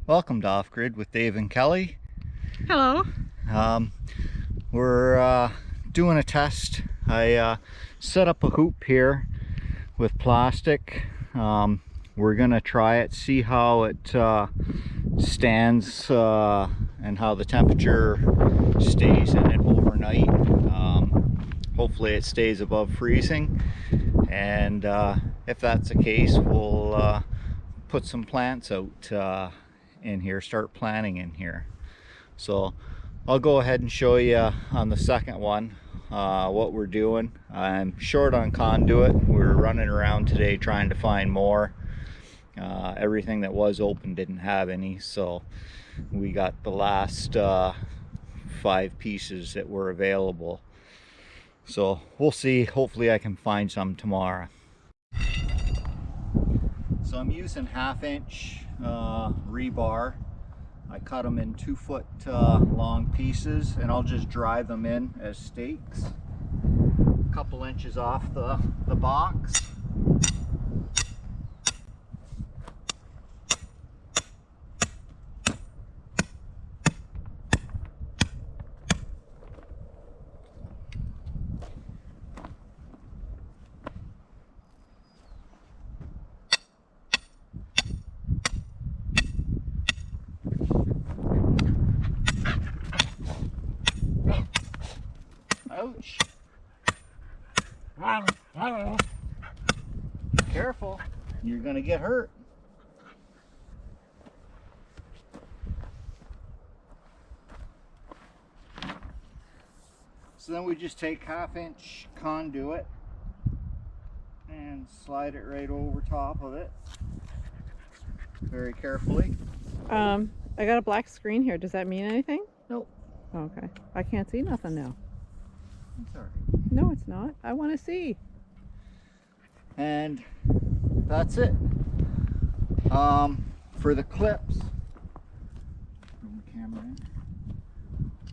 Welcome to Off Grid with Dave and Kelly. Hello. We're doing a test. I set up a hoop here with plastic. We're gonna try it, see how it stands and how the temperature stays in it overnight. Hopefully it stays above freezing, and if that's the case, we'll put some plants out in here, start planting in here. So I'll go ahead and show you on the second one what we're doing. I'm short on conduit. We're running around today trying to find more. Everything that was open didn't have any, so we got the last 5 pieces that were available. So we'll see. Hopefully I can find some tomorrow. So I'm using 1/2-inch rebar. I cut them in 2-foot long pieces, and I'll just drive them in as stakes, a couple inches off the box. Ouch. Careful, you're gonna get hurt. So then we just take 1/2-inch conduit and slide it right over top of it very carefully. I got a black screen here. Does that mean anything? Nope. Okay. I can't see nothing now. It's all right. No, it's not. I want to see. And that's it. For the clips, bring the camera in.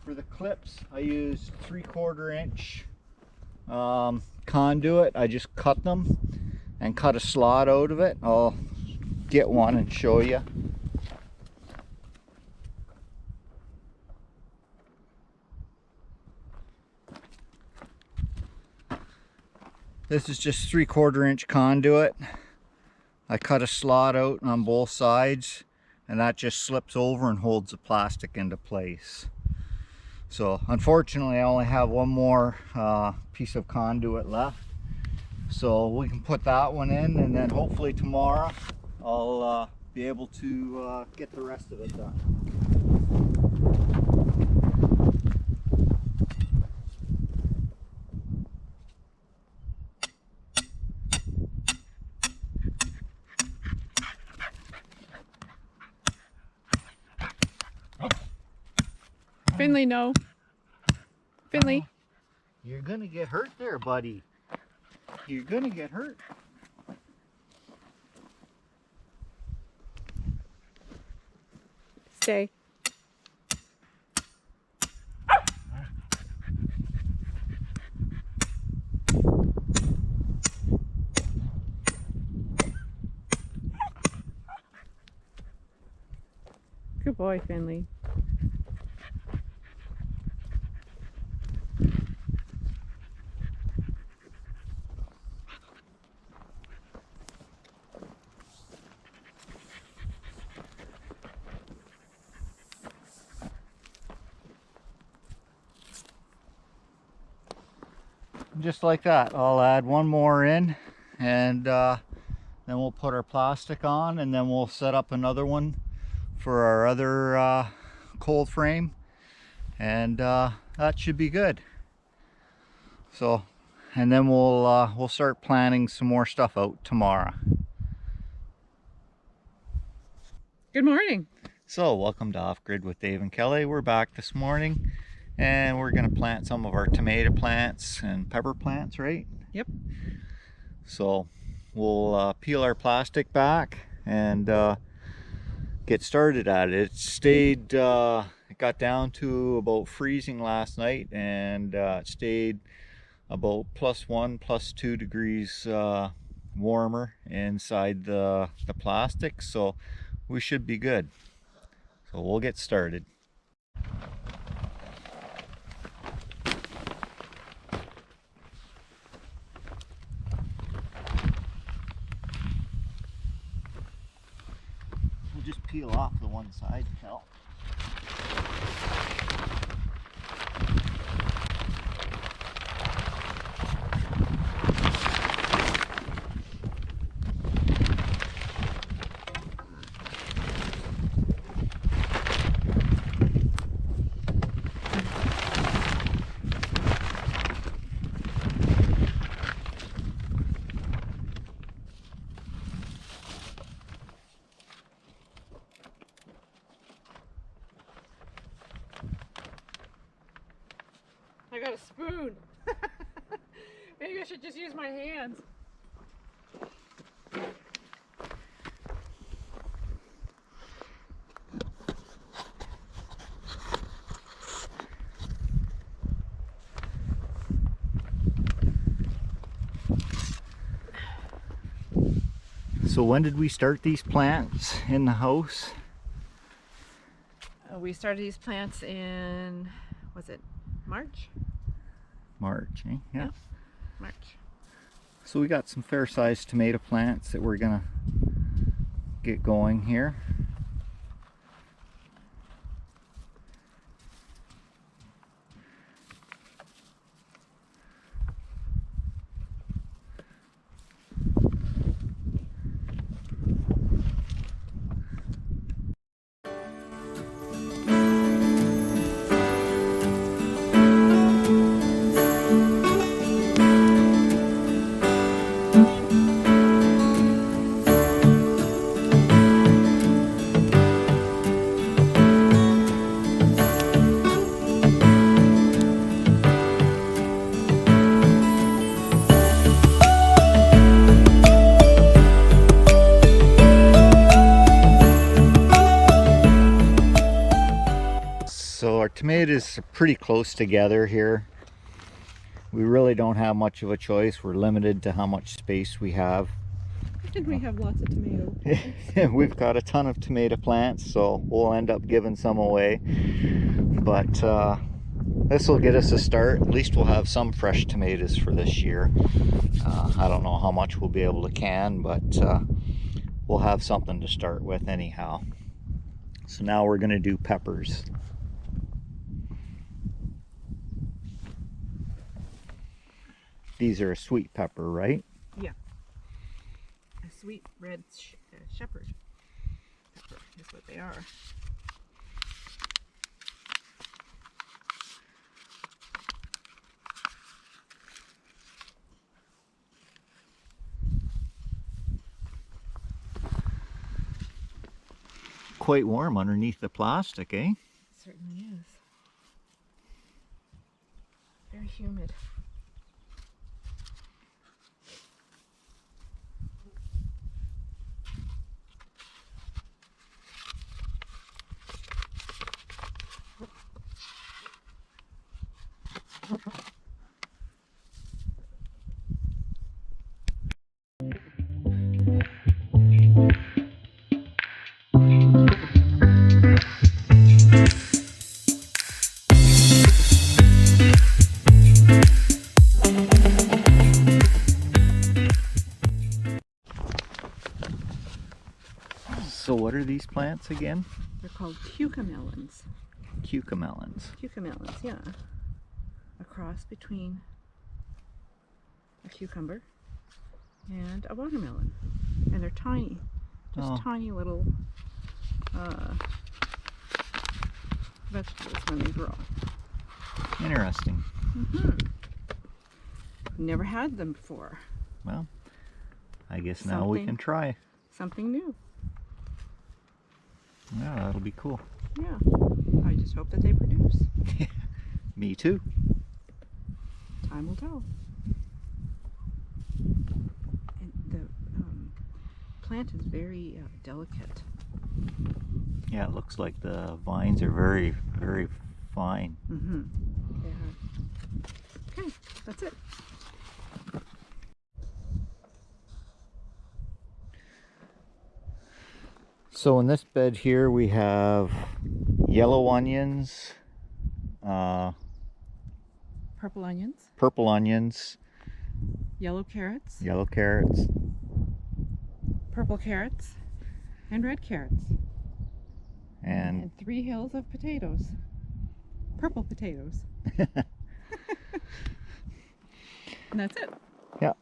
For the clips, I use 3/4 inch conduit. I just cut them and cut a slot out of it. I'll get one and show you. This is just 3/4 inch conduit. I cut a slot out on both sides, and that just slips over and holds the plastic into place. So unfortunately I only have one more piece of conduit left, so we can put that one in, and then hopefully tomorrow I'll be able to get the rest of it done. Finley, no. Finley. You're gonna get hurt there, buddy. You're gonna get hurt. Stay. Good boy, Finley. Just like that, I'll add one more in, and then we'll put our plastic on, and then we'll set up another one for our other cold frame, and that should be good. So, and then we'll start planning some more stuff out tomorrow. Good morning. So welcome to Off Grid with Dave and Kelly. We're back this morning, and we're going to plant some of our tomato plants and pepper plants, right? Yep. So we'll peel our plastic back and get started at it. It stayed, it got down to about freezing last night, and it stayed about +1, +2 degrees warmer inside the plastic, so we should be good. So we'll get started. We'll just peel off the one side, Cal. I got a spoon. Maybe I should just use my hands. So when did we start these plants in the house? We started these plants in, was it March? March, eh? Yeah. March. So we got some fair-sized tomato plants that we're gonna get going here. So our tomatoes are pretty close together here. We really don't have much of a choice. We're limited to how much space we have. And we have lots of tomatoes. We've got a ton of tomato plants, so we'll end up giving some away. But this will get us a start. At least we'll have some fresh tomatoes for this year. I don't know how much we'll be able to can, but we'll have something to start with anyhow. So now we're going to do peppers. These are a sweet pepper, right? Yeah. A sweet red shepherd pepper is what they are. Quite warm underneath the plastic, eh? It certainly is. Very humid. So what are these plants again? They're called cucamelons. Cucamelons. Cucamelons, yeah. A cross between a cucumber and a watermelon. And they're tiny. Just tiny little vegetables when they grow. Interesting. Never had them before. Well, I guess now we can try. Something new. Yeah, that'll be cool. Yeah. I just hope that they produce. Me too. Time will tell. And the plant is very delicate. Yeah, it looks like the vines are very, very fine. Yeah. Okay, that's it. So in this bed here we have yellow onions, Purple onions, purple onions, yellow carrots, yellow carrots, purple carrots, and red carrots. and And 3 hills of potatoes. Purple potatoes. And that's it. yeah.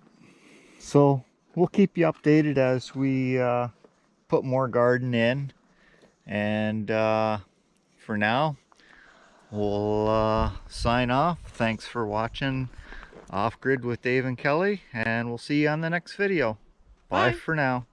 So we'll keep you updated as we put more garden in. And for now, we'll sign off. Thanks for watching Off Grid with Dave and Kelly, and we'll see you on the next video. Bye Bye. for now.